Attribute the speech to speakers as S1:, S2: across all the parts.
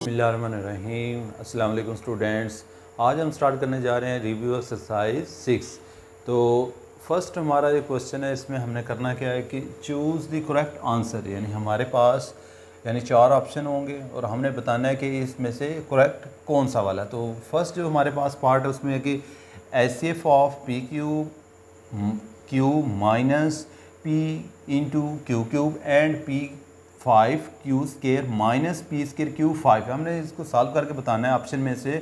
S1: बिस्मिल्लाहिर्रहमानिर्रहीम। अस्सलाम वालेकुम स्टूडेंट्स। आज हम स्टार्ट करने जा रहे हैं रिव्यू एक्सरसाइज 6। तो फर्स्ट हमारा जो क्वेश्चन है इसमें हमने करना क्या है कि चूज़ द करेक्ट आंसर, यानी हमारे पास 4 ऑप्शन होंगे और हमने बताना है कि इसमें से करेक्ट कौन सा वाला। तो फर्स्ट जो हमारे पास पार्ट है उसमें है कि HCF of P cube minus P into Q cube and P 5 Q square minus P square Q 5। हमने इसको सॉल्व करके बताना है ऑप्शन में से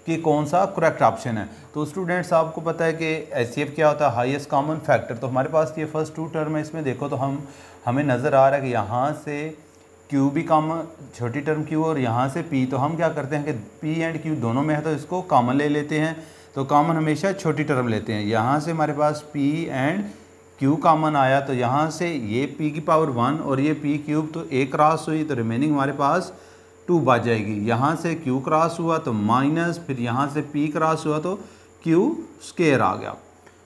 S1: कि कौन सा करेक्ट ऑप्शन है। तो स्टूडेंट्स आपको पता है कि HCF क्या होता है, हाईएस्ट कॉमन फैक्टर। तो हमारे पास ये फर्स्ट 2 टर्म है, इसमें देखो तो हमें नज़र आ रहा है कि यहाँ से Q भी कॉमन, छोटी टर्म Q, और यहाँ से P। तो हम क्या करते हैं कि P एंड Q दोनों में है तो इसको कॉमन ले लेते हैं। तो कॉमन हमेशा छोटी टर्म लेते हैं। यहाँ से हमारे पास P एंड Q कॉमन आया तो यहाँ से ये P की पावर 1 और ये P क्यूब, तो एक क्रॉस हुई तो रिमेनिंग हमारे पास 2 बच जाएगी। यहाँ से Q क्रॉस हुआ तो माइनस, फिर यहाँ से P क्रॉस हुआ तो Q स्केयर आ गया।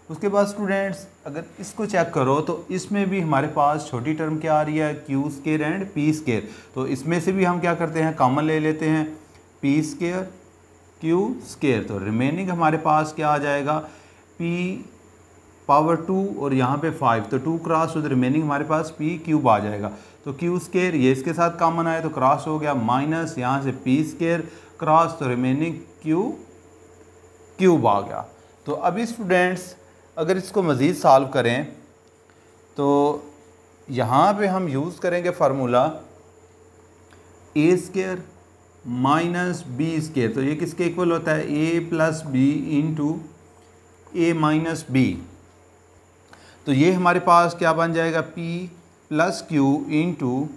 S1: उसके बाद स्टूडेंट्स अगर इसको चेक करो तो इसमें भी हमारे पास छोटी टर्म क्या आ रही है, Q square and P square. तो इसमें से भी हम क्या करते हैं, कॉमन ले लेते हैं, P स्केयर Q स्केयर। तो रिमेनिंग हमारे पास क्या आ जाएगा, P पावर 2 और यहाँ पे 5, तो 2 क्रॉस हो तो रिमेनिंग हमारे पास P क्यूब आ जाएगा। तो Q स्केयर ये इसके साथ कॉमन आया तो क्रॉस हो गया, माइनस यहाँ से P स्केयर क्रॉस तो रिमेनिंग Q क्यूब आ गया। तो अभी स्टूडेंट्स अगर इसको मज़ीद सॉल्व करें तो यहाँ पे हम यूज़ करेंगे formula A square minus B square. तो ये किसके इक्वल होता है, A plus B into A minus B. तो ये हमारे पास क्या बन जाएगा, P plus Q into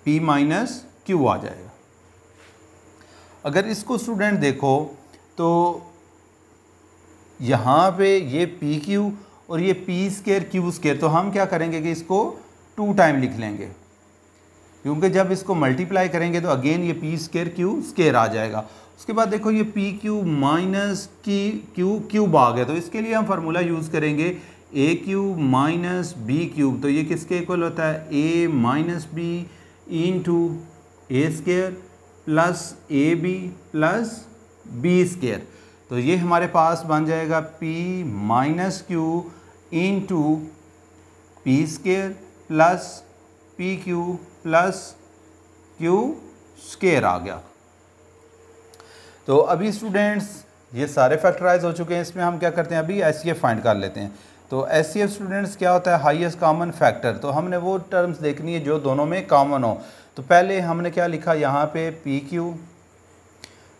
S1: P minus Q आ जाएगा। अगर इसको स्टूडेंट देखो तो यहाँ पे ये P क्यू और ये P स्केयर क्यू स्केयर, तो हम क्या करेंगे कि इसको 2 टाइम लिख लेंगे, क्योंकि जब इसको मल्टीप्लाई करेंगे तो अगेन ये P स्केयर क्यू स्केयर आ जाएगा। उसके बाद देखो ये P क्यूब माइनस की क्यू क्यूब आ गया, तो इसके लिए हम फार्मूला यूज़ करेंगे A cube minus B cube. तो ये किसके इक्वल होता है, A minus B into A square plus AB plus B square. तो ये हमारे पास बन जाएगा P minus Q into P square plus P Q plus Q square आ गया। तो अभी स्टूडेंट्स ये सारे फैक्टराइज हो चुके हैं। इसमें हम क्या करते हैं, अभी HCF फाइंड कर लेते हैं। तो HCF स्टूडेंट्स क्या होता है, हाईएस्ट कॉमन फैक्टर। तो हमने वो टर्म्स देखनी है जो दोनों में कॉमन हो। तो पहले हमने क्या लिखा, यहाँ पे PQ,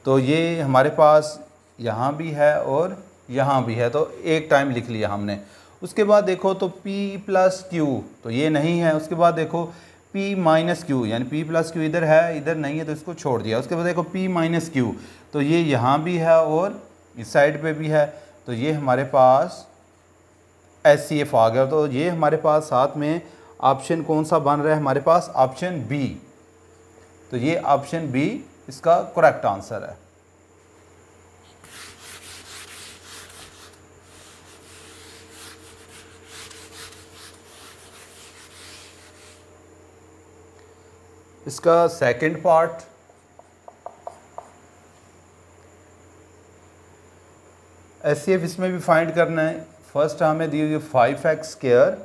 S1: तो ये हमारे पास यहाँ भी है और यहाँ भी है, तो एक टाइम लिख लिया हमने। उसके बाद देखो तो P प्लस Q, तो ये नहीं है। उसके बाद देखो P माइनस क्यू, यानी P प्लस क्यू इधर है, इधर नहीं है, तो इसको छोड़ दिया। उसके बाद देखो P माइनस क्यू, तो ये यहाँ भी है और इस साइड पे भी है, तो ये हमारे पास HCF आ गया। तो ये हमारे पास साथ में ऑप्शन कौन सा बन रहा है, हमारे पास ऑप्शन बी। तो ये ऑप्शन बी इसका करेक्ट आंसर है। इसका सेकंड पार्ट, HCF इसमें भी फाइंड करना है। फर्स्ट हमें दी हुई है 5x square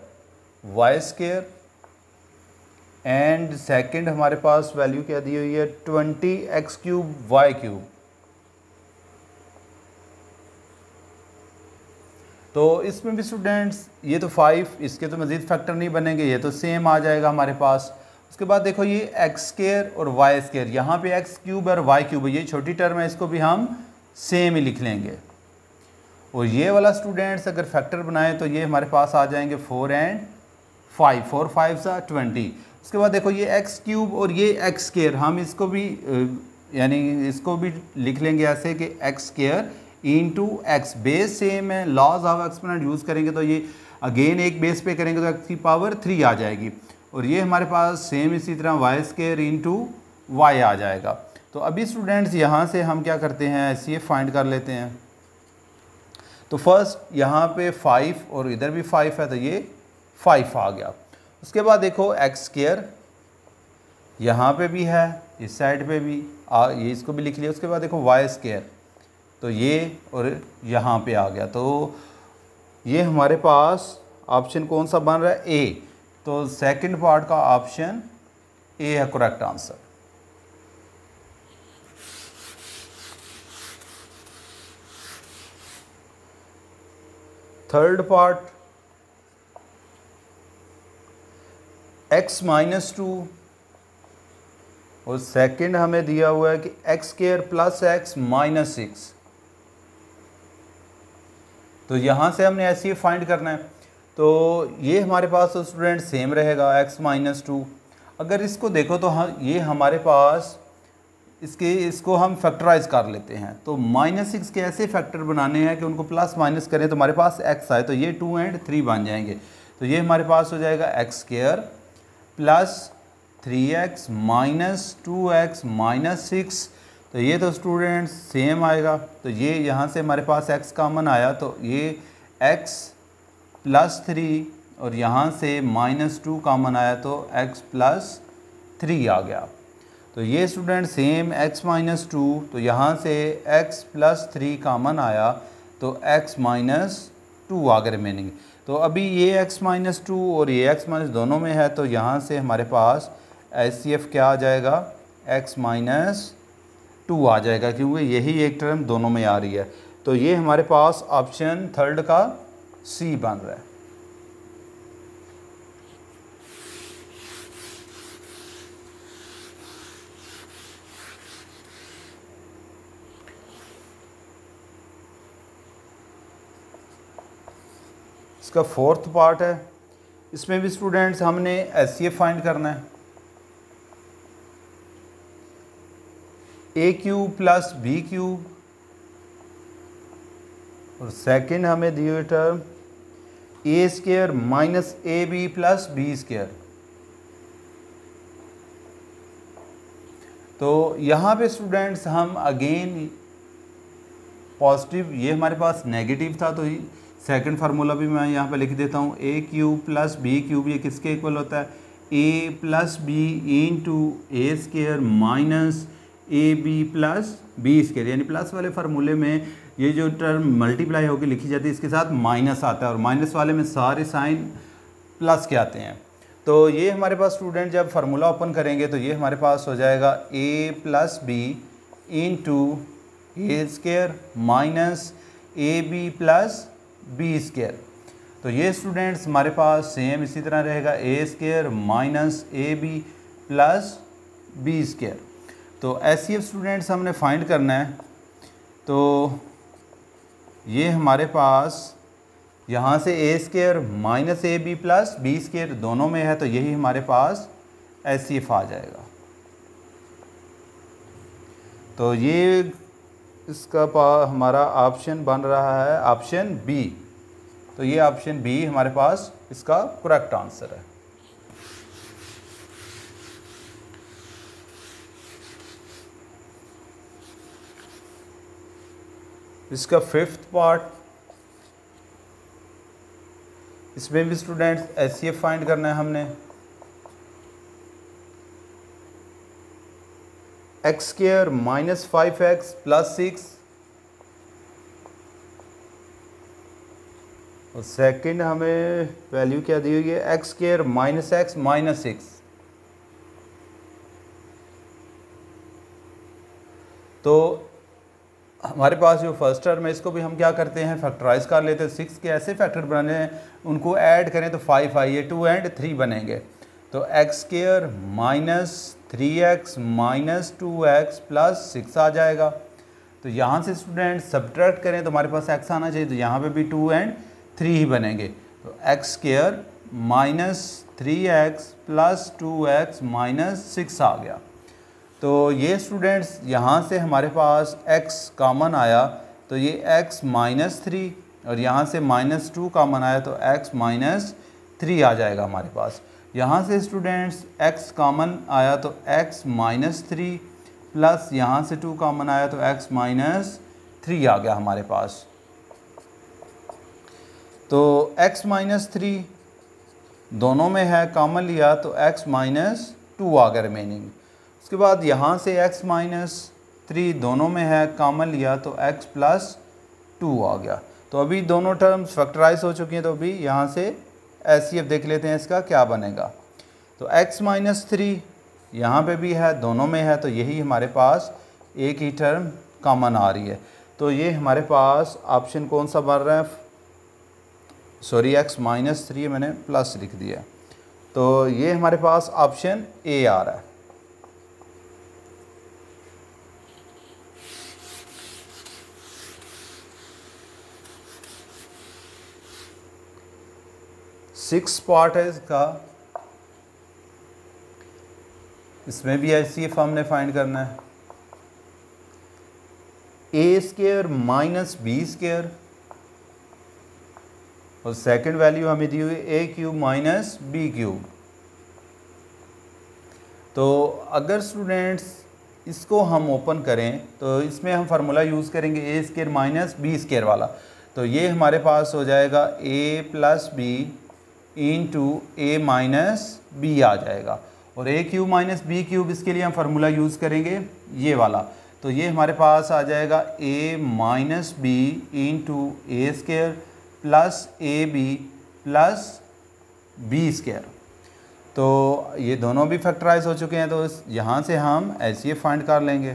S1: y square and second हमारे पास वैल्यू क्या दी हुई है, 20x क्यूब y क्यूब। तो इसमें भी स्टूडेंट्स ये तो 5, इसके तो मज़ीद फैक्टर नहीं बनेंगे, ये तो सेम आ जाएगा हमारे पास। उसके बाद देखो ये x स्केयर और y स्केयर, यहाँ पे x क्यूब और y क्यूब, ये छोटी टर्म है, इसको भी हम सेम ही लिख लेंगे। और ये वाला स्टूडेंट्स अगर फैक्टर बनाए तो ये हमारे पास आ जाएंगे 4 एंड 5, 4 5 20। उसके बाद देखो ये x क्यूब और ये x स्केयर, हम इसको भी यानी इसको भी लिख लेंगे ऐसे कि x square into x, base same है, लॉज ऑफ एक्सपोनेंट यूज़ करेंगे तो ये अगेन एक बेस पे करेंगे तो x की पावर 3 आ जाएगी। और ये हमारे पास सेम इसी तरह y स्केयर इंटू y आ जाएगा। तो अभी स्टूडेंट्स यहाँ से हम क्या करते हैं, HCF फाइंड कर लेते हैं। तो फर्स्ट यहाँ पे 5 और इधर भी 5 है, तो ये 5 आ गया। उसके बाद देखो एक्स स्केयर यहाँ पे भी है, इस साइड पे भी ये इसको भी लिख लिया। उसके बाद देखो वाई स्क्वायर, तो ये और यहाँ पे आ गया। तो ये हमारे पास ऑप्शन कौन सा बन रहा है? ए। तो सेकंड पार्ट का ऑप्शन ए है correct answer. Third part x minus 2 और सेकंड हमें दिया हुआ है कि x square plus x minus 6। तो यहाँ से हमने ऐसे ही फाइंड करना है। तो ये हमारे पास तो स्टूडेंट सेम रहेगा x माइनस 2। अगर इसको देखो तो हाँ, ये हमारे पास इसको हम फैक्टराइज कर लेते हैं। तो माइनस 6 के ऐसे फैक्टर बनाने हैं कि उनको प्लस माइनस करें तो हमारे पास x आए, तो ये 2 एंड 3 बन जाएंगे। तो ये हमारे पास हो जाएगा x square plus 3x minus 2x minus 6। तो ये तो स्टूडेंट सेम आएगा। तो ये यहाँ से हमारे पास x कॉमन आया, तो ये x प्लस 3 और यहाँ से माइनस 2 कॉमन आया तो x प्लस 3 आ गया। तो ये स्टूडेंट सेम x माइनस 2, तो यहाँ से x प्लस 3 कॉमन आया तो x माइनस 2 आ गया रिमेनिंग। तो अभी ये x माइनस 2 और ये x माइनस दोनों में है, तो यहाँ से हमारे पास HCF क्या आ जाएगा? x माइनस 2 आ जाएगा, क्योंकि यही एक टर्म दोनों में आ रही है। तो ये हमारे पास ऑप्शन थर्ड का सी बन रहा है। इसका फोर्थ पार्ट है। इसमें भी स्टूडेंट्स हमने HCF फाइंड करना है। A cube plus B cube और सेकंड हमें दिए हुए term A square minus A B plus B square. तो यहाँ पे स्टूडेंट्स हम अगेन पॉजिटिव, ये हमारे पास नेगेटिव था, तो सेकंड फार्मूला भी मैं यहाँ पे लिख देता हूँ। A cube plus B cube ये किसके इक्वल होता है? A plus B into A square minus A B plus B square. यानी प्लस वाले फार्मूले में ये जो टर्म मल्टीप्लाई होकर लिखी जाती है इसके साथ माइनस आता है, और माइनस वाले में सारे साइन प्लस के आते हैं। तो ये हमारे पास स्टूडेंट जब फार्मूला ओपन करेंगे तो ये हमारे पास हो जाएगा A plus B into A square minus A B plus B square. तो ये स्टूडेंट्स हमारे पास सेम इसी तरह रहेगा, A square minus A B plus B square. तो HCF स्टूडेंट्स हमने फाइंड करना है। तो ये हमारे पास यहाँ से A square minus A B plus B square दोनों में है, तो यही हमारे पास HCF आ जाएगा। तो ये इसका हमारा ऑप्शन बन रहा है ऑप्शन बी। तो ये ऑप्शन बी हमारे पास इसका करेक्ट आंसर है। इसका फिफ्थ पार्ट, इसमें भी स्टूडेंट्स HCF फाइंड करना है हमने। X square minus 5x plus 6 और सेकंड हमें वैल्यू क्या दी हुई है? X square minus x minus 6। तो हमारे पास जो फर्स्ट टर्म है इसको भी हम क्या करते हैं? फैक्टराइज कर लेते हैं। 6 के ऐसे फैक्टर बनाने हैं, उनको ऐड करें तो 5 आइए, 2 एंड 3 बनेंगे। तो x square minus 3x minus 2x plus 6 आ जाएगा। तो यहाँ से स्टूडेंट सब्ट्रैक्ट करें तो हमारे पास x आना चाहिए, तो यहाँ पे भी 2 एंड 3 ही बनेंगे। तो x square minus 3x plus 2x minus 6 आ गया। तो ये स्टूडेंट्स यहाँ से हमारे पास x कॉमन आया, तो ये x माइनस 3 और यहाँ से माइनस 2 कॉमन आया तो x माइनस 3 आ जाएगा हमारे पास। यहाँ से स्टूडेंट्स x कॉमन आया तो x माइनस 3 प्लस यहाँ से 2 कॉमन आया तो x माइनस 3 आ गया हमारे पास। तो x माइनस 3 दोनों में है, कॉमन लिया तो x माइनस 2 आ गया रिमेनिंग। उसके बाद यहाँ से x माइनस 3 दोनों में है, कॉमन लिया तो x प्लस 2 आ गया। तो अभी दोनों टर्म्स फैक्टराइज हो चुकी हैं, तो अभी यहाँ से HCF देख लेते हैं इसका क्या बनेगा। तो x माइनस 3 यहाँ पर भी है, दोनों में है, तो यही हमारे पास एक ही टर्म कॉमन आ रही है। तो ये हमारे पास ऑप्शन कौन सा बन रहा है, सॉरी x माइनस 3 मैंने प्लस लिख दिया, तो ये हमारे पास ऑप्शन ए आ रहा है। सिक्स पार्ट है इसका, इसमें भी HCF हमने फाइंड करना है। A square minus B square और सेकंड वैल्यू हमें दी हुई ए क्यूब माइनस बी क्यूब। तो अगर स्टूडेंट्स इसको हम ओपन करें तो इसमें हम फार्मूला यूज़ करेंगे A square minus B square वाला। तो ये हमारे पास हो जाएगा A plus B into A minus B आ जाएगा, और ए क्यूब माइनस बी क्यूब इसके लिए हम फार्मूला यूज़ करेंगे ये वाला। तो ये हमारे पास आ जाएगा A minus B into A square plus A B plus B square. तो ये दोनों भी फैक्टराइज हो चुके हैं, तो यहाँ से हम HCF फाइंड कर लेंगे।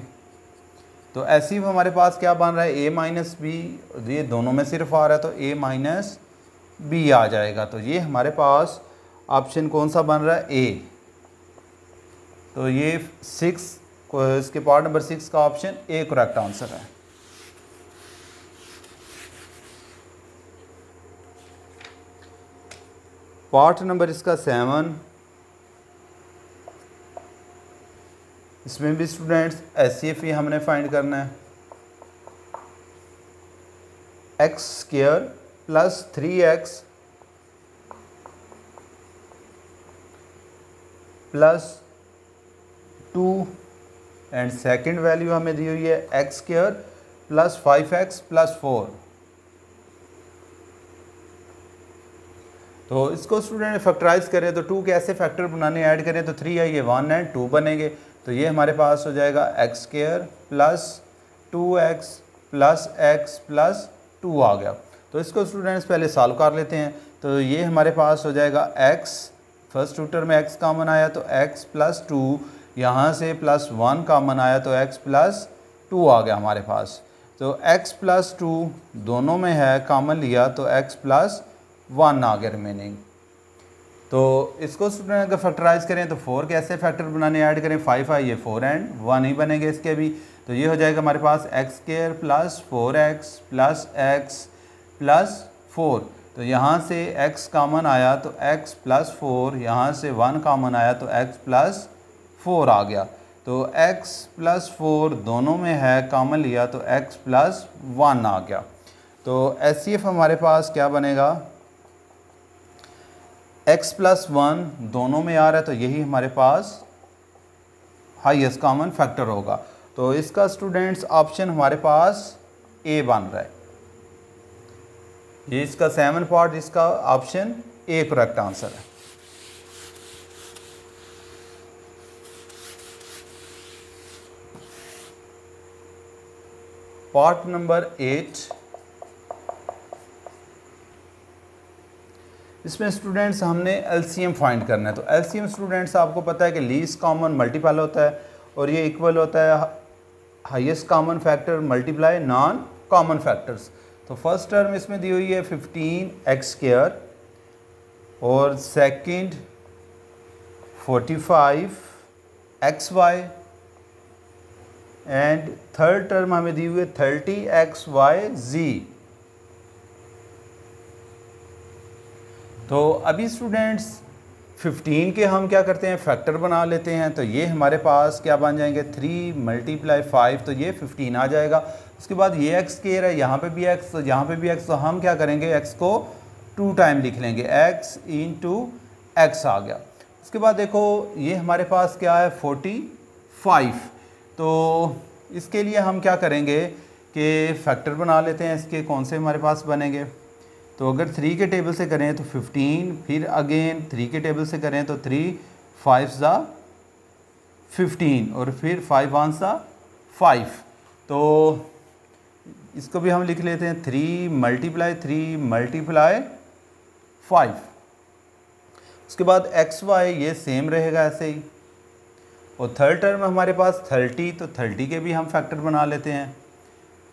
S1: तो HCF हमारे पास क्या बन रहा है, ए माइनस बी, ये दोनों में सिर्फ आ रहा है तो ए माइनस बी आ जाएगा। तो ये हमारे पास ऑप्शन कौन सा बन रहा है, ए। तो ये 6 इसके पार्ट नंबर 6 का ऑप्शन ए करेक्ट आंसर है। पार्ट नंबर इसका 7, इसमें भी स्टूडेंट्स HCF ही हमने फाइंड करना है। X square plus 3x plus 2 and second value हमें दी हुई है x square plus 5x plus 4। तो इसको स्टूडेंट फैक्टराइज करें तो 2 के ऐसे फैक्टर बनाने ऐड करें तो 3 है, ये 1 एंड 2 बनेंगे। तो ये हमारे पास हो जाएगा x square plus 2x plus x plus 2 आ गया। तो इसको स्टूडेंट्स पहले सॉल्व कर लेते हैं। तो ये हमारे पास हो जाएगा x, फर्स्ट टू टर्म में x कॉमन आया तो x प्लस 2, यहाँ से प्लस 1 कॉमन आया तो x प्लस 2 आ गया हमारे पास। तो x प्लस 2 दोनों में है, कॉमन लिया तो x प्लस 1 आ गया रिमेनिंग। तो इसको स्टूडेंट अगर फैक्टराइज करें तो 4 के ऐसे फैक्टर बनाने ऐड करें, 5 है, ये 4 एंड 1 ही बनेंगे इसके भी। तो ये हो जाएगा हमारे पास x square plus 4x plus x plus 4। तो यहाँ से x कॉमन आया तो x प्लस 4, यहाँ से 1 कॉमन आया तो x प्लस 4 आ गया। तो x प्लस 4 दोनों में है, कॉमन लिया तो x प्लस 1 आ गया। तो HCF हमारे पास क्या बनेगा, x प्लस 1 दोनों में आ रहा है तो यही हमारे पास हाईएस्ट कॉमन फैक्टर होगा। तो इसका स्टूडेंट्स ऑप्शन हमारे पास ए बन रहा है। ये इसका 7 पार्ट, इसका ऑप्शन ए करेक्ट आंसर है। पार्ट नंबर 8, इसमें स्टूडेंट्स हमने LCM फाइंड करना है। तो LCM स्टूडेंट्स आपको पता है कि लीस्ट कॉमन मल्टीपल होता है और ये इक्वल होता है highest common factor multiply non common factors. तो फर्स्ट टर्म इसमें दी हुई है 15x स्क्वायर और second 45xy and third term हमें दी हुई है 30xyz। तो अभी स्टूडेंट्स 15 के हम क्या करते हैं, फैक्टर बना लेते हैं। तो ये हमारे पास क्या बन जाएंगे, 3 मल्टीप्लाई 5, तो ये 15 आ जाएगा। उसके बाद ये एक्स स्क्वायर है, यहाँ पे भी x, तो यहाँ पे भी x, तो हम क्या करेंगे, x को 2 टाइम लिख लेंगे, x इंटू एक्स आ गया। उसके बाद देखो ये हमारे पास क्या है 45। तो इसके लिए हम क्या करेंगे कि फैक्टर बना लेते हैं इसके, कौन से हमारे पास बनेंगे। तो अगर 3 के टेबल से करें तो 15, फिर अगेन 3 के टेबल से करें तो 3 5 ज़ा 15 और फिर 5 वन सा 5। तो इसको भी हम लिख लेते हैं 3 मल्टीप्लाई 5। उसके बाद एक्स वाई ये सेम रहेगा ऐसे ही। और थर्ड टर्म हमारे पास 30, तो 30 के भी हम फैक्टर बना लेते हैं।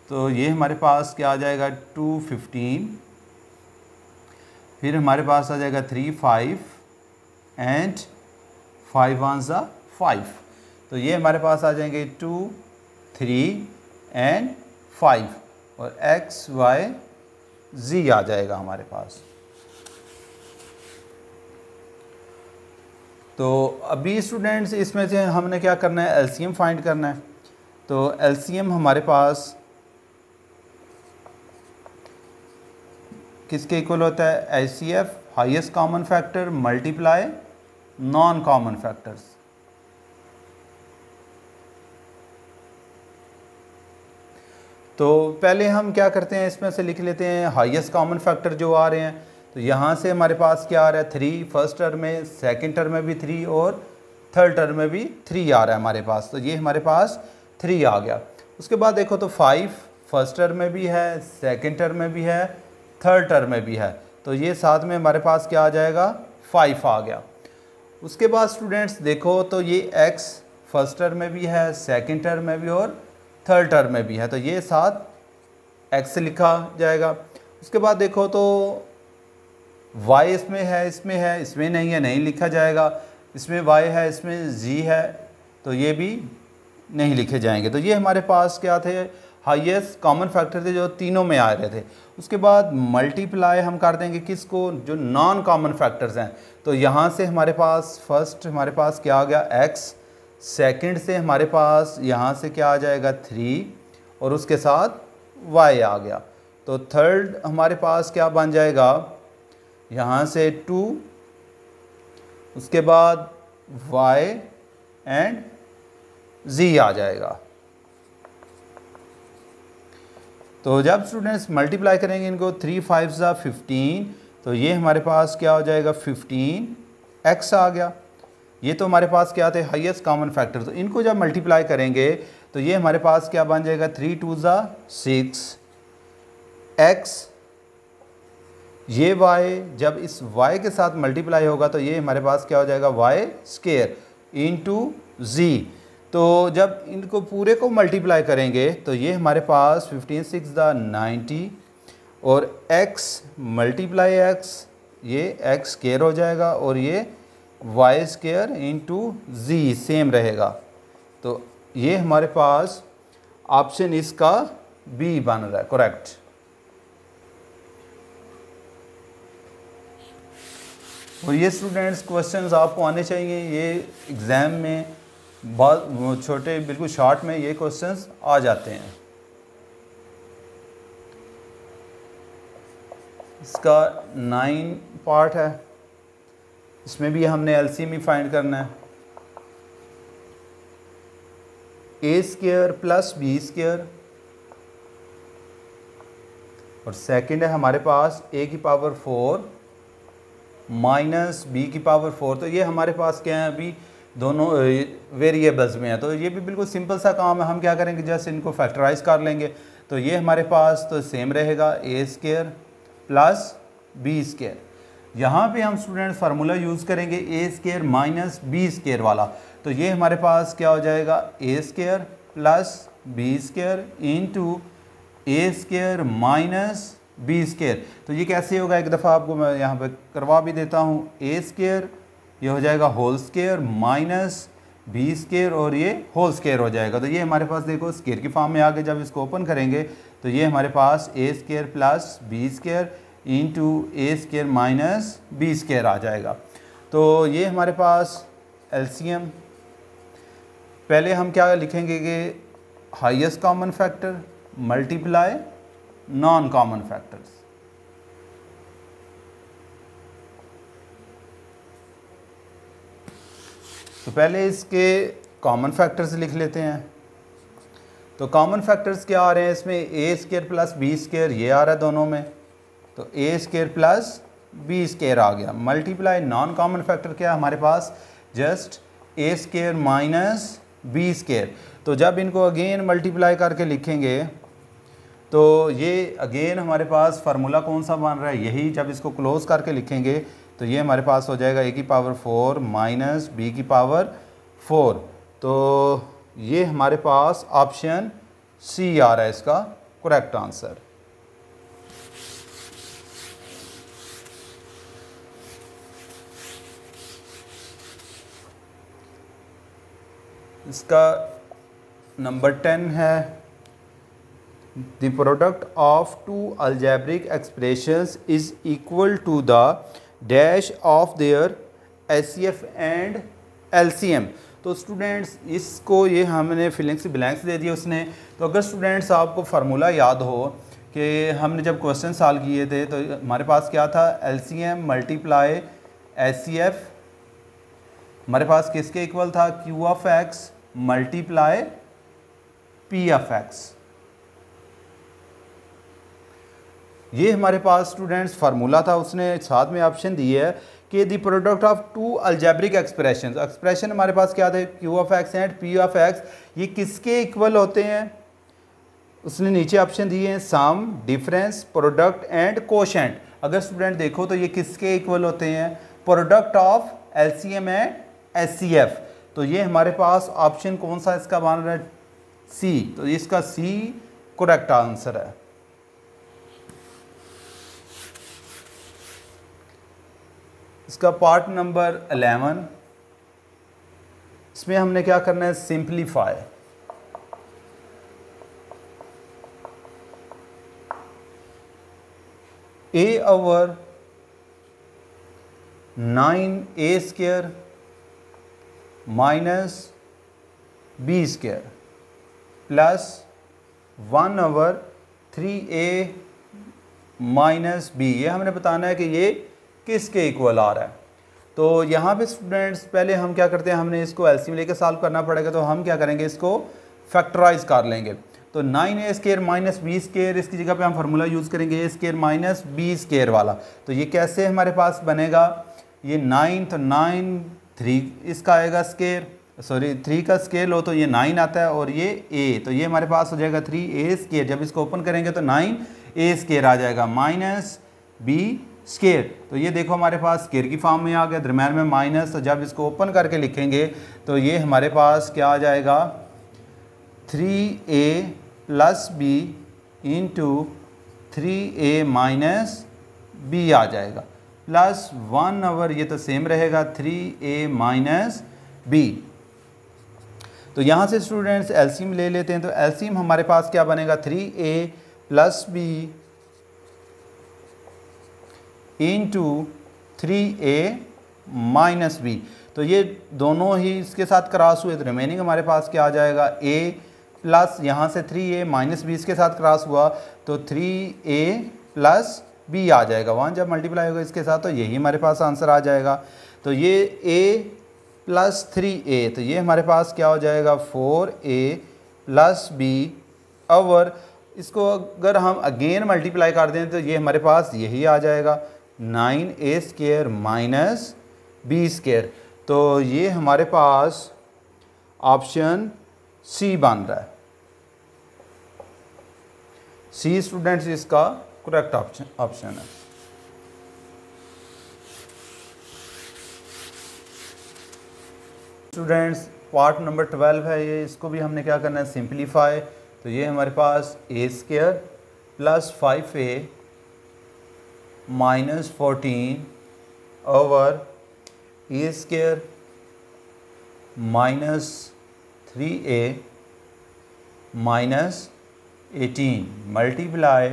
S1: तो ये हमारे पास क्या आ जाएगा 215, फिर हमारे पास आ जाएगा 3 5 एंड 5 वन सा 5। तो ये हमारे पास आ जाएंगे 2 3 एंड 5 और एक्स वाई जी आ जाएगा हमारे पास। तो अभी स्टूडेंट्स इसमें से हमने क्या करना है, एलसीएम फाइंड करना है। तो एलसीएम हमारे पास किसके इक्वल होता है, HCF highest common factor multiply non common factors. तो पहले हम क्या करते हैं, इसमें से लिख लेते हैं हाईएस्ट कॉमन फैक्टर जो आ रहे हैं। तो यहाँ से हमारे पास क्या आ रहा है 3 फर्स्ट टर्म में, सेकंड टर्म में भी 3 और थर्ड टर्म में भी 3 आ रहा है हमारे पास। तो ये हमारे पास 3 आ गया। उसके बाद देखो तो 5 फर्स्ट टर्म में भी है, सेकंड टर्म में भी है, थर्ड टर्म में भी है। तो ये साथ में हमारे पास क्या आ जाएगा 5 आ गया। उसके बाद स्टूडेंट्स देखो तो ये x फर्स्ट टर्म में भी है, सेकंड टर्म में भी और थर्ड टर्म में भी है। तो ये साथ x से लिखा जाएगा। उसके बाद देखो तो y इसमें है, इसमें नहीं है, नहीं लिखा जाएगा। इसमें y है, इसमें z है, तो ये भी नहीं लिखे जाएंगे। तो ये हमारे पास क्या थे, हाईएस्ट कॉमन फैक्टर थे जो तीनों में आ रहे थे। उसके बाद मल्टीप्लाई हम कर देंगे किसको, जो नॉन कॉमन फैक्टर्स हैं। तो यहाँ से हमारे पास फर्स्ट हमारे पास क्या आ गया x, सेकंड से हमारे पास यहाँ से क्या आ जाएगा 3 और उसके साथ y आ गया। तो थर्ड हमारे पास क्या बन जाएगा, यहाँ से 2, उसके बाद y एंड z आ जाएगा। तो जब स्टूडेंट्स मल्टीप्लाई करेंगे इनको 3 5 सा 15, तो ये हमारे पास क्या हो जाएगा 15x आ गया। ये तो हमारे पास क्या थे, हाईएस्ट कॉमन फैक्टर। तो इनको जब मल्टीप्लाई करेंगे तो ये हमारे पास क्या बन जाएगा 3 2 सा 6 x। ये y जब इस y के साथ मल्टीप्लाई होगा तो ये हमारे पास क्या हो जाएगा y स्क्वायर इंटू z। तो जब इनको पूरे को मल्टीप्लाई करेंगे तो ये हमारे पास 15 6 दा 90 और x मल्टीप्लाई x, ये x स्क्वायर हो जाएगा और ये y square into z same रहेगा। तो ये हमारे पास ऑप्शन इसका बी बन रहा है करेक्ट। और ये स्टूडेंट्स क्वेश्चंस आपको आने चाहिए, ये एग्ज़ाम में बहुत छोटे बिल्कुल शॉर्ट में ये क्वेश्चंस आ जाते हैं। इसका 9 पार्ट है, इसमें भी हमने एलसीएम ही फाइंड करना है। A square plus B square और सेकंड है हमारे पास a की पावर 4 माइनस बी की पावर 4। तो ये हमारे पास क्या है, अभी दोनों वेरिएबल्स में है। तो ये भी बिल्कुल सिंपल सा काम है। हम क्या करेंगे, जस्ट इनको फैक्टराइज कर लेंगे। तो ये हमारे पास तो सेम रहेगा A square plus B square. यहाँ पे हम स्टूडेंट फार्मूला यूज़ करेंगे A square minus B square वाला। तो ये हमारे पास क्या हो जाएगा A square plus B square into A square minus B square. तो ये कैसे होगा, एक दफ़ा आपको मैं यहाँ पे करवा भी देता हूँ। ए स्क्वायर ये हो जाएगा whole square minus B square और ये होल स्क्वायर हो जाएगा। तो ये हमारे पास देखो स्क्वायर की फॉर्म में आगे जब इसको ओपन करेंगे तो ये हमारे पास A square plus B square into A square minus B square आ जाएगा। तो ये हमारे पास एलसीएम, पहले हम क्या लिखेंगे कि highest common factor multiply non common factors. तो पहले इसके कॉमन फैक्टर्स लिख लेते हैं। तो कॉमन फैक्टर्स क्या आ रहे हैं इसमें, A square plus B square ये आ रहा है दोनों में। तो A square plus B square आ गया। मल्टीप्लाई नॉन कॉमन फैक्टर क्या है हमारे पास, just A square minus B square. तो जब इनको अगेन मल्टीप्लाई करके लिखेंगे तो ये अगेन हमारे पास फार्मूला कौन सा बन रहा है, यही। जब इसको क्लोज करके लिखेंगे तो ये हमारे पास हो जाएगा ए की पावर 4 माइनस बी की पावर 4। तो ये हमारे पास ऑप्शन सी आ रहा है इसका करेक्ट आंसर। इसका नंबर 10 है, the product of two algebraic expressions is equal to the dash of their HCF and LCM. तो स्टूडेंट्स इसको ये हमने फिलिंग्स ब्लैंक्स दे दिए उसने। तो अगर स्टूडेंट्स आपको फार्मूला याद हो कि हमने जब क्वेश्चन सॉल्व किए थे तो हमारे पास क्या था, एलसीएम मल्टीप्लाई एचसीएफ हमारे पास किसके इक्वल था, Q of x multiply P of X. ये हमारे पास स्टूडेंट्स फार्मूला था, उसने साथ में ऑप्शन दिए है कि the product of two algebraic expression. Expression हमारे पास क्या थे, Q of X and P of X, ये किसके इक्वल होते हैं। उसने नीचे ऑप्शन दिए हैं सम, डिफरेंस, प्रोडक्ट एंड कोशेंट। अगर स्टूडेंट देखो तो ये किसके इक्वल होते हैं, product of LCM and HCF. तो ये हमारे पास ऑप्शन कौन सा इसका बन रहा है, सी। तो इसका सी करेक्ट आंसर है। इसका पार्ट नंबर 11, इसमें हमने क्या करना है, simplify. A over 9a square minus B square plus 1 over 3a minus B, ये हमने बताना है कि ये किसके इक्वल आ रहा है। तो यहाँ पे स्टूडेंट्स पहले हम क्या करते हैं, हमने इसको एलसीएम लेके सॉल्व करना पड़ेगा। तो हम क्या करेंगे, इसको फैक्टराइज कर लेंगे। तो 9a square minus B square, इसकी जगह पे हम फार्मूला यूज़ करेंगे A square minus B square वाला। तो ये कैसे हमारे पास बनेगा, ये 9, तो 9 3 इसका आएगा स्क्वायर, सॉरी 3 का स्केल हो तो ये 9 आता है, और ये a, तो ये हमारे पास हो जाएगा 3a स्क्वायर। जब इसको ओपन करेंगे तो 9a स्क्वायर आ जाएगा माइनस बी स्केयर। तो ये देखो हमारे पास स्केयर की फॉर्म में आ गया, दरम्यान में माइनस। तो जब इसको ओपन करके लिखेंगे तो ये हमारे पास क्या आ जाएगा, 3a plus B into 3a minus B आ जाएगा, प्लस 1 ओवर ये तो सेम रहेगा 3a माइनस बी। तो यहाँ से स्टूडेंट्स एलसीएम ले लेते हैं। तो एलसीएम हमारे पास क्या बनेगा, 3a plus B into 3a minus B. तो ये दोनों ही इसके साथ क्रॉस हुए तो रिमेनिंग हमारे पास क्या आ जाएगा, a प्लस यहाँ से 3a माइनस बी इसके साथ क्रॉस हुआ तो 3a प्लस b आ जाएगा। 1 जब मल्टीप्लाई होगा इसके साथ तो यही हमारे पास आंसर आ जाएगा। तो ये a प्लस 3a, तो ये हमारे पास क्या हो जाएगा, 4a प्लस b ओवर, इसको अगर हम अगेन मल्टीप्लाई कर दें तो ये हमारे पास यही आ जाएगा 9a square minus B square. तो ये हमारे पास ऑप्शन सी बन रहा है। सी स्टूडेंट्स इसका करेक्ट ऑप्शन है। स्टूडेंट्स पार्ट नंबर 12 है ये, इसको भी हमने क्या करना है, सिंप्लीफाई। तो ये हमारे पास a square plus 5a minus 14 over a square minus 3a minus 18 multiply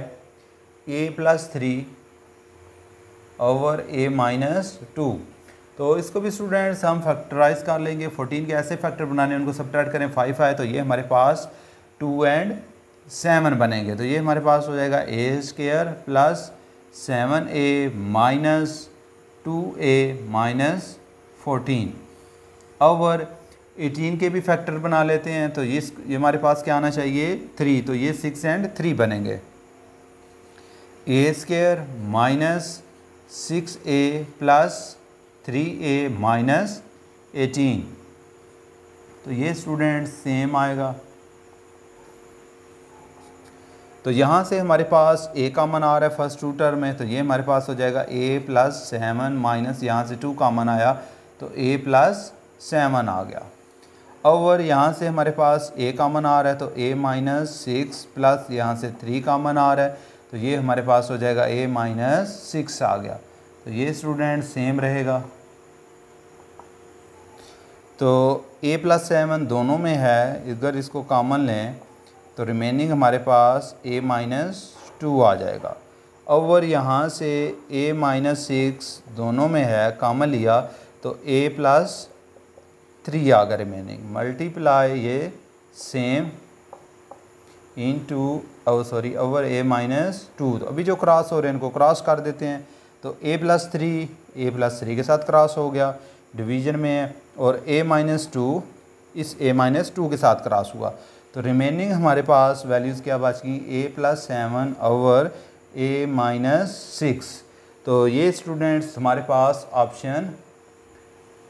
S1: a plus 3 over a minus 2। तो इसको भी स्टूडेंट्स हम फैक्टराइज कर लेंगे। 14 के ऐसे फैक्टर बनाने उनको सब्ट्रैक्ट करें, 5 आए तो ये हमारे पास 2 एंड 7 बनेंगे। तो ये हमारे पास हो जाएगा a square plus 7a minus 2a minus 14 over 18 के भी फैक्टर बना लेते हैं। तो ये हमारे पास क्या आना चाहिए, 3। तो ये 6 एंड 3 बनेंगे। a square minus 6a plus 3a minus 18 तो ये स्टूडेंट सेम आएगा। तो यहाँ से हमारे पास a कॉमन आ रहा है फर्स्ट टू टर्म में, तो ये हमारे पास हो जाएगा a + 7 माइनस यहाँ से 2 कॉमन आया तो a + 7 आ गया। और यहाँ से हमारे पास a कॉमन आ रहा है तो a - 6 प्लस यहाँ से 3 कॉमन आ रहा है तो ये हमारे पास हो जाएगा a - 6 आ गया। तो ये स्टूडेंट सेम रहेगा। तो a + 7 दोनों में है, अगर इसको कॉमन लें तो रिमेनिंग हमारे पास a - 2 आ जाएगा। और यहाँ से a - 6 दोनों में है, कॉमन लिया तो a + 3 आ गया रिमेनिंग। मल्टीप्लाई ये सेम इनटू ओवर a - 2। तो अभी जो क्रॉस हो रहे हैं इनको क्रॉस कर देते हैं। तो a + 3 के साथ क्रॉस हो गया, डिवीजन में है, और a - 2 इस a - 2 के साथ क्रॉस हुआ। तो रिमेनिंग हमारे पास वैल्यूज़ क्या बच गई, a + 7 ओवर a - 6। तो ये स्टूडेंट्स हमारे पास ऑप्शन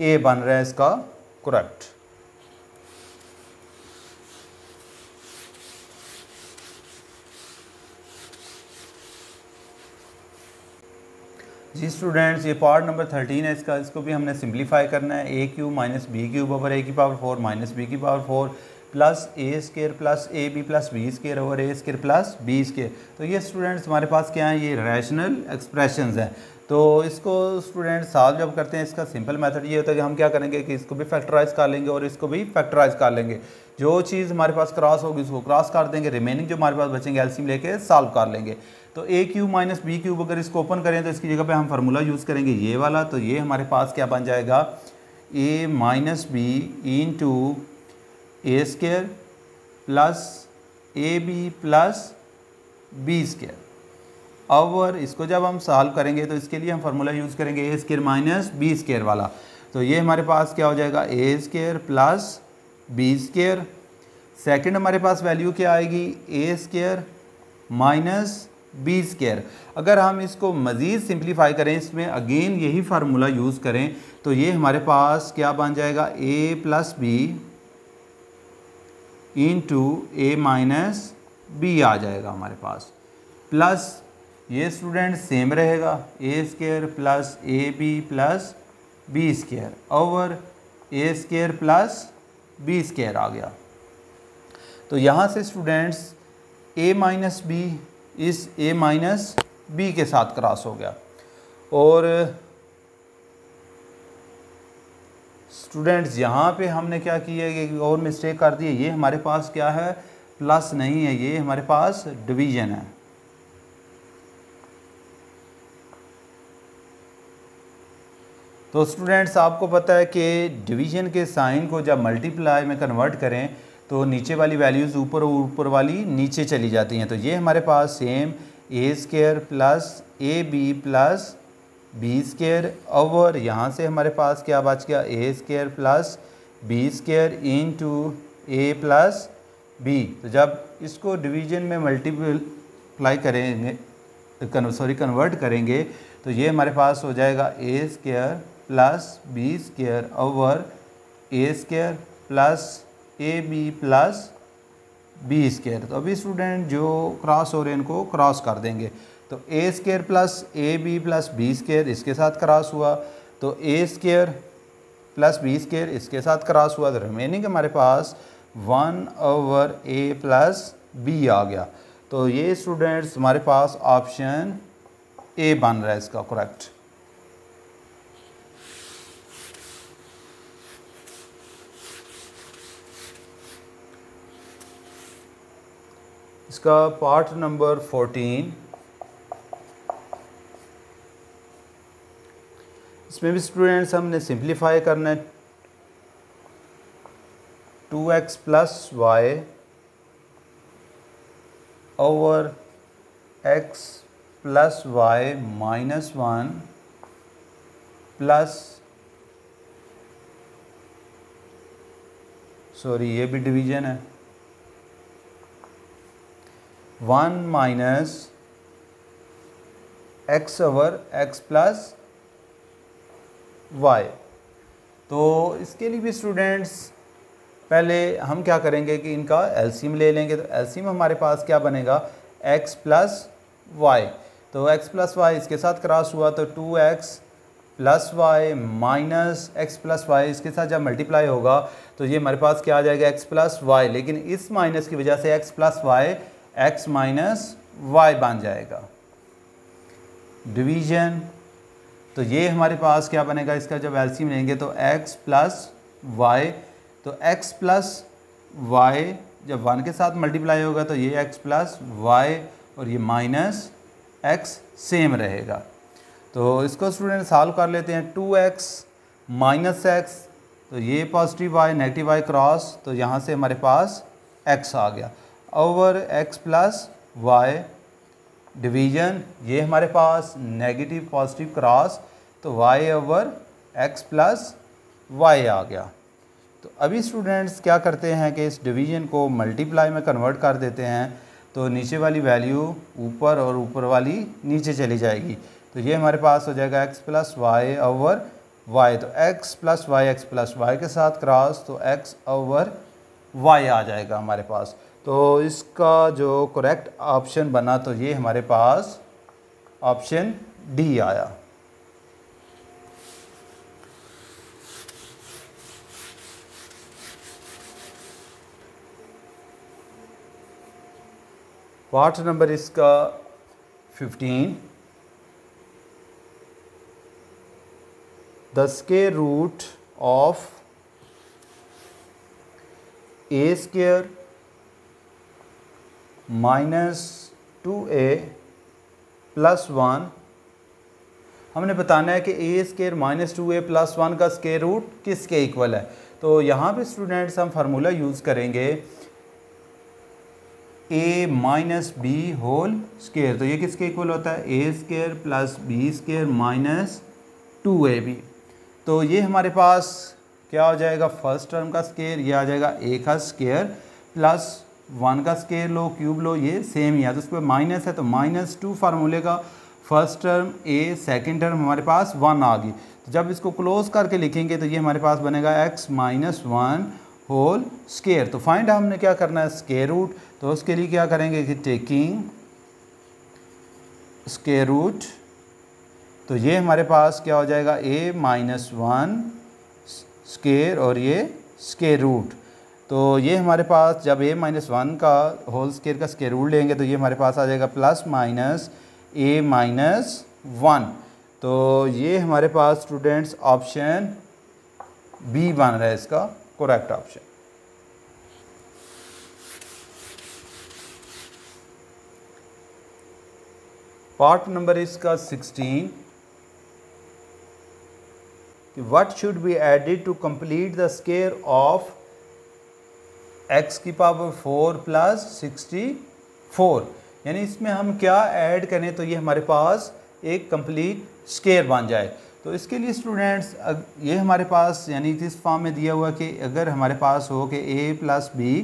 S1: ए बन रहा है इसका करेक्ट। जी स्टूडेंट्स, ये पार्ट नंबर 13 है इसका, इसको भी हमने सिंप्लीफाई करना है। a³ - b³ over a⁴ - b⁴ plus a² plus ab plus b² over a² plus b²। तो ये स्टूडेंट्स हमारे पास क्या है, ये रैशनल एक्सप्रेशंस हैं। तो इसको स्टूडेंट सॉल्व जब करते हैं, इसका सिंपल मेथड ये होता है कि हम क्या करेंगे कि इसको भी फैक्टराइज कर लेंगे और इसको भी फैक्टराइज कर लेंगे। जो चीज़ हमारे पास क्रॉस होगी उसको क्रॉस कर देंगे, रिमेनिंग जो हमारे पास बचेंगे एलसीएम लेके सॉल्व कर लेंगे। तो a³ - b³ अगर इसको ओपन करें तो इसकी जगह पे हम फार्मूला यूज़ करेंगे ये वाला। तो ये हमारे पास क्या बन जाएगा, a - b into a² plus ab plus b²। और इसको जब हम सॉल्व करेंगे तो इसके लिए हम फार्मूला यूज़ करेंगे a² माइनस b² वाला। तो ये हमारे पास क्या हो जाएगा, a² प्लस b²। सेकंड हमारे पास वैल्यू क्या आएगी, a² माइनस b²। अगर हम इसको मज़ीद सिंप्लीफाई करें, इसमें अगेन यही फार्मूला यूज़ करें, तो ये हमारे पास क्या बन जाएगा, a plus b into a minus b आ जाएगा हमारे पास। प्लस ये स्टूडेंट सेम रहेगा, a² plus ab plus b² over a² plus b² आ गया। तो यहाँ से स्टूडेंट्स a माइनस b इस a माइनस b के साथ क्रॉस हो गया। और स्टूडेंट्स यहाँ पे हमने क्या किया है, और मिस्टेक कर दी है। ये हमारे पास क्या है, प्लस नहीं है, ये हमारे पास डिवीजन है। तो स्टूडेंट्स आपको पता है कि डिवीजन के साइन को जब मल्टीप्लाई में कन्वर्ट करें तो नीचे वाली वैल्यूज़ ऊपर और ऊपर वाली नीचे चली जाती हैं। तो ये हमारे पास same a² plus ab plus b² over यहाँ से हमारे पास क्या बच गया, a² plus b² into a plus b। तो जब इसको डिवीजन में मल्टीप्लाई करेंगे, कन्वर्ट करेंगे, तो ये हमारे पास हो जाएगा a² plus b² over a² plus ab plus b²। तो अभी स्टूडेंट जो क्रॉस हो रहे हैं इनको क्रॉस कर देंगे। तो a² plus ab plus b² इसके साथ क्रॉस हुआ, तो a² प्लस b² इसके साथ क्रॉस हुआ, तो रिमेनिंग हमारे पास 1 ओवर a प्लस b आ गया। तो ये स्टूडेंट्स हमारे पास ऑप्शन ए बन रहा है इसका करेक्ट। इसका पार्ट नंबर 14, इसमें भी स्टूडेंट्स हमने सिंप्लीफाई करना है। 2x plus y over x plus y minus 1 plus, sorry ये भी डिवीजन है, 1 minus x over x plus y। तो इसके लिए भी स्टूडेंट्स पहले हम क्या करेंगे कि इनका एलसीएम ले लेंगे। तो एलसीएम हमारे पास क्या बनेगा, x प्लस वाई। तो x प्लस वाई इसके साथ क्रॉस हुआ तो 2x plus y minus x plus y, इसके साथ जब मल्टीप्लाई होगा तो ये हमारे पास क्या आ जाएगा, x प्लस वाई। लेकिन इस माइनस की वजह से x plus y x minus y बन जाएगा। डिवीजन, तो ये हमारे पास क्या बनेगा, इसका जब एलसीएम लेंगे तो x प्लस वाई, तो x प्लस वाई जब 1 के साथ मल्टीप्लाई होगा तो ये x प्लस वाई और ये माइनस x सेम रहेगा। तो इसको स्टूडेंट सॉल्व कर लेते हैं। 2x माइनस एक्स, तो ये positive y negative y cross, तो यहाँ से हमारे पास x आ गया over x plus Y. Division, ये हमारे पास नेगेटिव पॉजिटिव क्रॉस, तो y over x plus Y आ गया। तो अभी स्टूडेंट्स क्या करते हैं कि इस डिवीजन को मल्टीप्लाई में कन्वर्ट कर देते हैं। तो नीचे वाली वैल्यू ऊपर और ऊपर वाली नीचे चली जाएगी। तो ये हमारे पास हो जाएगा x plus y over y. तो x प्लस वाई के साथ क्रॉस, तो x ओवर वाई आ जाएगा हमारे पास। तो इसका जो करेक्ट ऑप्शन बना तो ये हमारे पास ऑप्शन डी आया। पार्ट नंबर इसका 15, the square root of a square minus 2a plus 1। हमने बताना है कि A square minus 2a plus 1 का स्क्वायर रूट किसके इक्वल है। तो यहाँ पे स्टूडेंट्स हम फार्मूला यूज़ करेंगे a minus B whole square. तो ये किसके इक्वल होता है, A square plus B square minus 2ab। तो ये हमारे पास क्या हो जाएगा, फर्स्ट टर्म का स्क्वायर, ये आ जाएगा a का स्क्वायर प्लस 1 का स्क्वायर लो क्यूब लो, ये सेम ही है। तो उस पर माइनस है तो -2 फार्मूले का first term a, second term हमारे पास 1 आ गई। तो जब इसको क्लोज करके लिखेंगे तो ये हमारे पास बनेगा x माइनस 1 होल स्क्वायर। तो फाइंड हमने क्या करना है, स्क्वायर रूट। तो उसके लिए क्या करेंगे कि टेकिंग स्क्वायर रूट, तो ये हमारे पास क्या हो जाएगा a माइनस 1 स्क्वायर और ये स्क्वायर रूट। तो ये हमारे पास जब a माइनस 1 का होल स्क्वायर का स्क्वायर रूट लेंगे तो ये हमारे पास आ जाएगा प्लस माइनस a माइनस 1। तो ये हमारे पास स्टूडेंट्स ऑप्शन बी बन रहा है इसका करेक्ट ऑप्शन। पार्ट नंबर इसका 16, what should be added to complete the square of x की पावर 4 प्लस 64। यानी इसमें हम क्या ऐड करें तो ये हमारे पास एक कंप्लीट स्क्वायर बन जाए। तो इसके लिए स्टूडेंट्स ये हमारे पास यानी इस फॉर्म में दिया हुआ कि अगर हमारे पास हो कि a plus B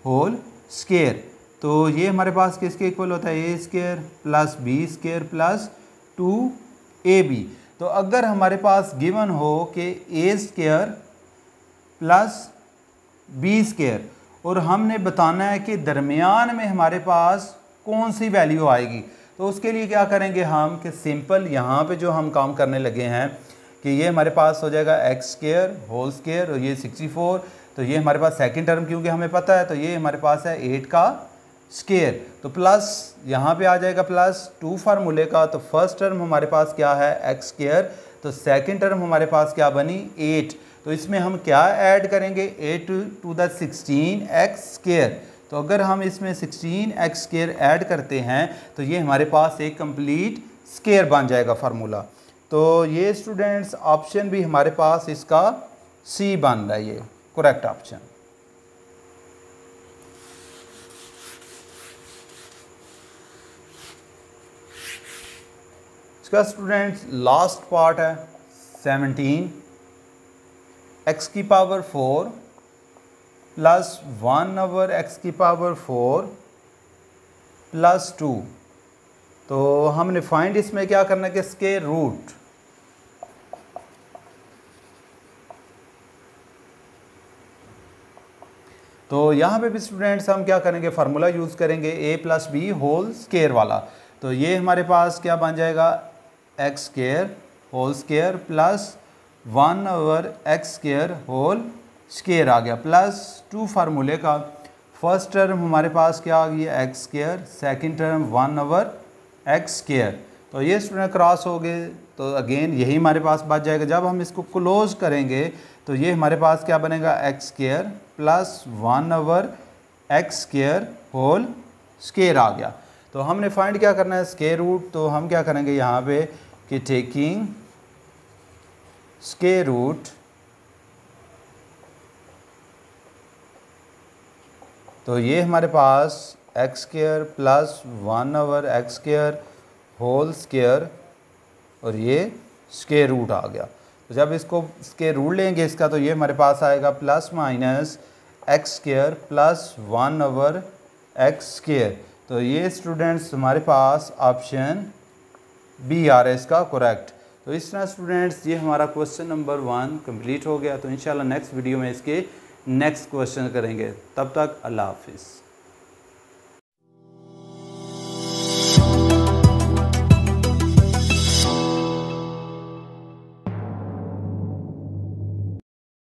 S1: whole square, तो ये हमारे पास किसके इक्वल होता है, A square plus B square plus 2ab। तो अगर हमारे पास गिवन हो कि A square plus B square और हमने बताना है कि दरमियान में हमारे पास कौन सी वैल्यू आएगी, तो उसके लिए क्या करेंगे हम कि सिंपल यहाँ पे जो हम काम करने लगे हैं कि ये हमारे पास हो जाएगा एक्स स्क्वायर होल स्क्वायर और ये 64। तो ये हमारे पास सेकंड टर्म क्योंकि हमें पता है तो ये हमारे पास है 8 का स्क्वायर। तो प्लस यहाँ पे आ जाएगा प्लस 2 फार्मूले का। तो फर्स्ट टर्म हमारे पास क्या है एक्स स्क्वायर, तो सेकंड टर्म हमारे पास क्या बनी 8। तो इसमें हम क्या ऐड करेंगे 8 टू द 16 एक्स स्क्वायर। तो अगर हम इसमें 16 एक्स स्क्वायर ऐड करते हैं तो ये हमारे पास एक कंप्लीट स्क्वायर बन जाएगा फार्मूला। तो ये स्टूडेंट्स ऑप्शन भी हमारे पास इसका सी बन रहा है, ये करेक्ट ऑप्शन। इसका स्टूडेंट्स लास्ट पार्ट है 17, एक्स की पावर 4 प्लस 1 ओवर एक्स की पावर 4 प्लस 2। तो हमने फाइंड इसमें क्या करना है कि स्क्वायर रूट, तो यहाँ पे भी स्टूडेंट्स हम क्या करेंगे, फार्मूला यूज़ करेंगे a plus B whole square वाला। तो ये हमारे पास क्या बन जाएगा, X square whole square plus 1/x square whole square आ गया, प्लस 2 फार्मूले का फर्स्ट टर्म हमारे पास क्या आ गया x square, second term 1/x square. तो ये स्टूडेंट क्रॉस हो गए, तो अगेन यही हमारे पास बच जाएगा। जब हम इसको क्लोज करेंगे तो ये हमारे पास क्या बनेगा, X square plus 1/x square whole square आ गया। तो हमने फाइंड क्या करना है, स्केयर रूट। तो हम क्या करेंगे यहाँ पे कि टेकिंग स्केयर रूट, तो ये हमारे पास X square plus 1/x square whole square और ये स्केयर रूट आ गया। तो जब इसको स्केयर रूट लेंगे इसका, तो ये हमारे पास आएगा plus minus x square plus 1/x square. तो ये स्टूडेंट्स हमारे पास ऑप्शन बी आ रहा है इसका करेक्ट। तो इस तरह स्टूडेंट्स ये हमारा क्वेश्चन नंबर 1 कंप्लीट हो गया। तो इंशाल्लाह नेक्स्ट वीडियो में इसके नेक्स्ट क्वेश्चन करेंगे। तब तक अल्लाह हाफिज़।